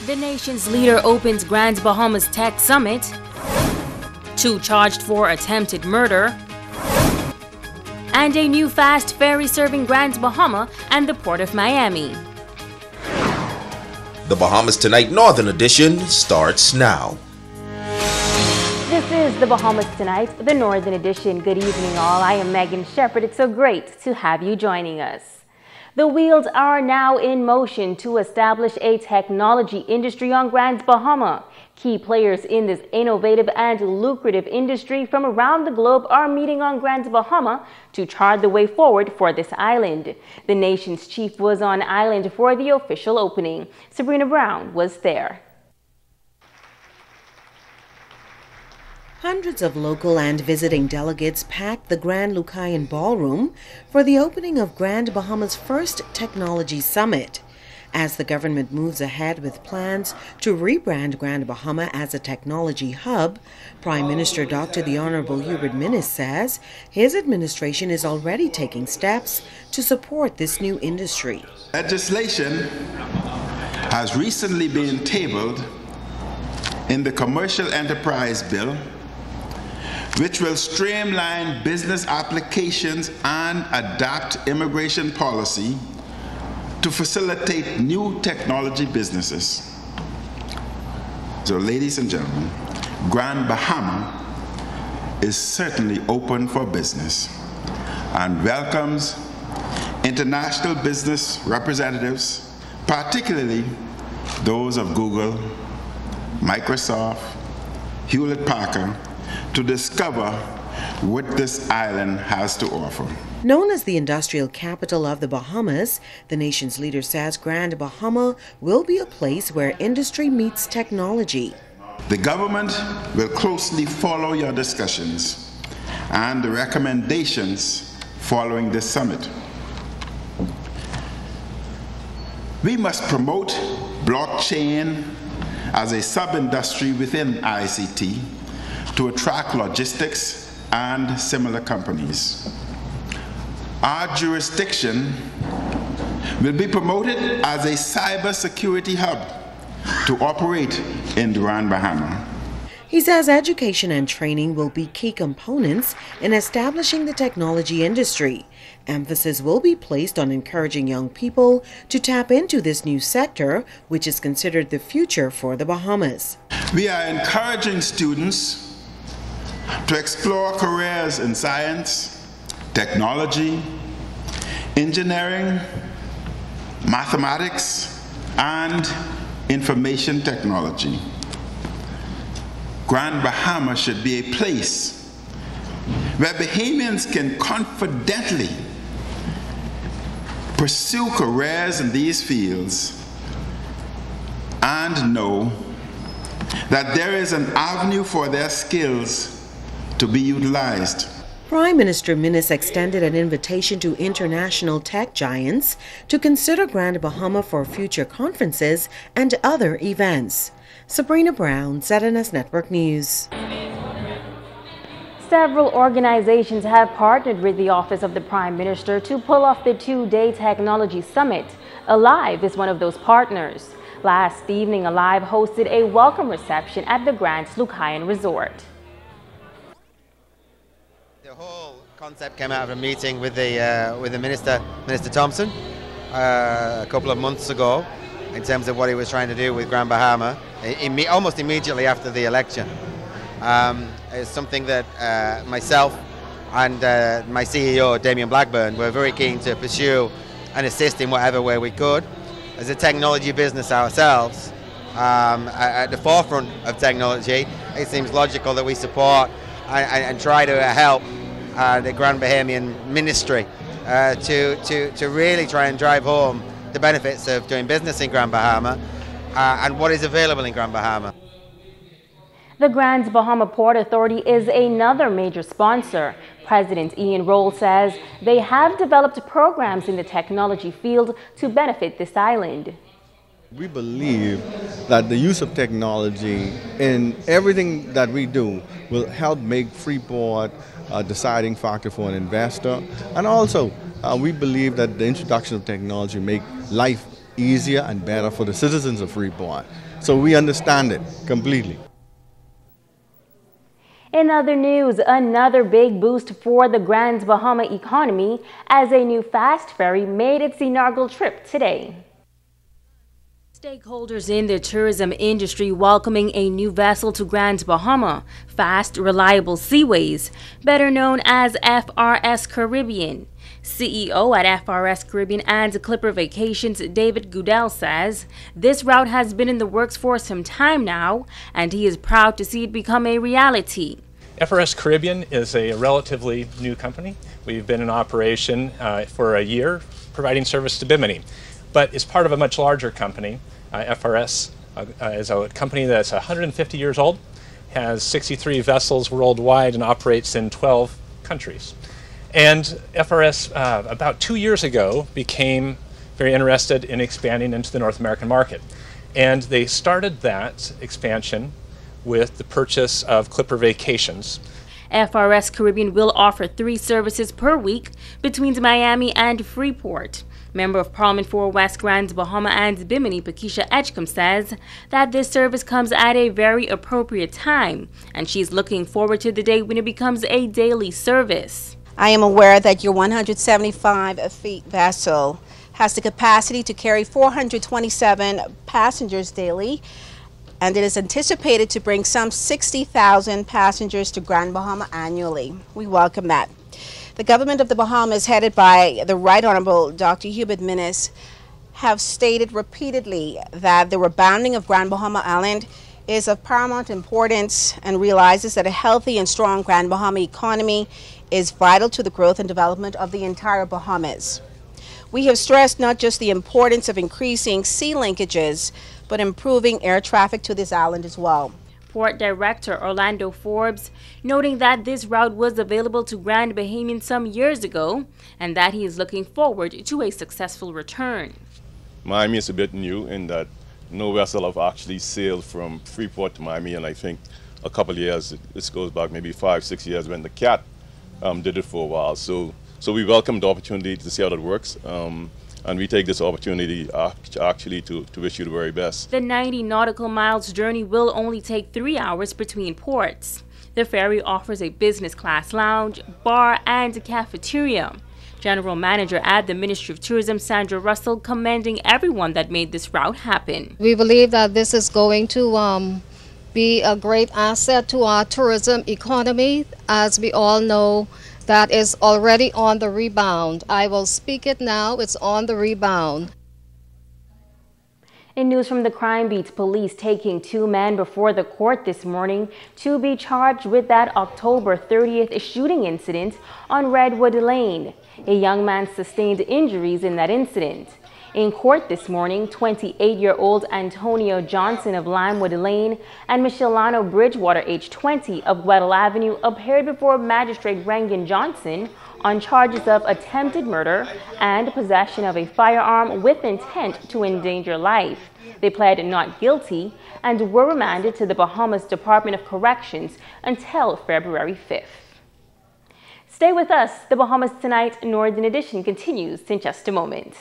The nation's leader opens Grand Bahamas Tech Summit. 2 charged for attempted murder. And a new Fast Ferry serving Grand Bahama and the Port of Miami. The Bahamas Tonight Northern Edition starts now. This is the Bahamas Tonight, the Northern Edition. Good evening, all. I am Megan Shepherd. It's so great to have you joining us. The wheels are now in motion to establish a technology industry on Grand Bahama. Key players in this innovative and lucrative industry from around the globe are meeting on Grand Bahama to chart the way forward for this island. The nation's chief was on island for the official opening. Sabrina Brown was there. Hundreds of local and visiting delegates packed the Grand Lucayan Ballroom for the opening of Grand Bahama's first technology summit. As the government moves ahead with plans to rebrand Grand Bahama as a technology hub, Prime Minister Dr. the Honorable Hubert Minnis says his administration is already taking steps to support this new industry. Legislation has recently been tabled in the Commercial Enterprise Bill, which will streamline business applications and adapt immigration policy to facilitate new technology businesses. So, ladies and gentlemen, Grand Bahama is certainly open for business and welcomes international business representatives, particularly those of Google, Microsoft, Hewlett-Packard, to discover what this island has to offer. Known as the industrial capital of the Bahamas, the nation's leader says Grand Bahama will be a place where industry meets technology. The government will closely follow your discussions and the recommendations following this summit. We must promote blockchain as a sub-industry within ICT to attract logistics and similar companies. Our jurisdiction will be promoted as a cybersecurity hub to operate in Grand Bahama. He says education and training will be key components in establishing the technology industry. Emphasis will be placed on encouraging young people to tap into this new sector, which is considered the future for the Bahamas. We are encouraging students to explore careers in science, technology, engineering, mathematics, and information technology. Grand Bahama should be a place where Bahamians can confidently pursue careers in these fields and know that there is an avenue for their skills to be utilized. Prime Minister Minnis extended an invitation to international tech giants to consider Grand Bahama for future conferences and other events. Sabrina Brown, ZNS Network News. Several organizations have partnered with the Office of the Prime Minister to pull off the 2-day technology summit. Alive is one of those partners. Last evening, Alive hosted a welcome reception at the Grand Lucayan Resort. The whole concept came out of a meeting with the Minister Thompson, a couple of months ago, in terms of what he was trying to do with Grand Bahama, almost immediately after the election. It's something that myself and my CEO, Damien Blackburn, were very keen to pursue and assist in whatever way we could. As a technology business ourselves, at the forefront of technology, it seems logical that we support and try to help the Grand Bahamian Ministry to really try and drive home the benefits of doing business in Grand Bahama and what is available in Grand Bahama. The Grand Bahama Port Authority is another major sponsor. President Ian Roll says they have developed programs in the technology field to benefit this island. We believe that the use of technology in everything that we do will help make Freeport a deciding factor for an investor. And also, we believe that the introduction of technology make life easier and better for the citizens of Freeport. So we understand it completely. In other news, another big boost for the Grand Bahama economy as a new Fast Ferry made its inaugural trip today. Stakeholders in the tourism industry welcoming a new vessel to Grand Bahama, Fast Reliable Seaways, better known as FRS Caribbean. CEO at FRS Caribbean and Clipper Vacations, David Goodell, says this route has been in the works for some time now, and he is proud to see it become a reality. FRS Caribbean is a relatively new company. We've been in operation for a year, providing service to Bimini, but it's part of a much larger company. FRS is a company that's 150 years old, has 63 vessels worldwide, and operates in 12 countries. And FRS, about 2 years ago, became very interested in expanding into the North American market. And they started that expansion with the purchase of Clipper Vacations. FRS Caribbean will offer 3 services per week between Miami and Freeport. Member of Parliament for West Grand Bahama and Bimini, Pakeisha Edgecombe, says that this service comes at a very appropriate time, and she's looking forward to the day when it becomes a daily service. I am aware that your 175 feet vessel has the capacity to carry 427 passengers daily, and it is anticipated to bring some 60,000 passengers to Grand Bahama annually. We welcome that. The government of the Bahamas, headed by the Right Honorable Dr. Hubert Minnis, have stated repeatedly that the rebounding of Grand Bahama Island is of paramount importance and realizes that a healthy and strong Grand Bahama economy is vital to the growth and development of the entire Bahamas. We have stressed not just the importance of increasing sea linkages, but improving air traffic to this island as well. Port Director Orlando Forbes noting that this route was available to Grand Bahamians some years ago and that he is looking forward to a successful return. Miami is a bit new in that no vessel have actually sailed from Freeport to Miami, and I think a couple of years, this goes back maybe 5-6 years when the CAT did it for a while. So we welcome the opportunity to see how that works. And we take this opportunity actually to wish you the very best. The 90 nautical miles journey will only take 3 hours between ports. The ferry offers a business class lounge, bar, and cafeteria. General Manager at the Ministry of Tourism, Sandra Russell, commending everyone that made this route happen. We believe that this is going to be a great asset to our tourism economy. As we all know, that is already on the rebound. I will speak it now. It's on the rebound. In news from the crime beats, police taking 2 men before the court this morning to be charged with that October 30th shooting incident on Redwood Lane. A young man sustained injuries in that incident. In court this morning, 28-year-old Antonio Johnson of Limewood Lane and Michelano Bridgewater, age 20, of Weddell Avenue, appeared before Magistrate Rangan Johnson on charges of attempted murder and possession of a firearm with intent to endanger life. They pled not guilty and were remanded to the Bahamas Department of Corrections until February 5th. Stay with us. The Bahamas Tonight Northern Edition continues in just a moment.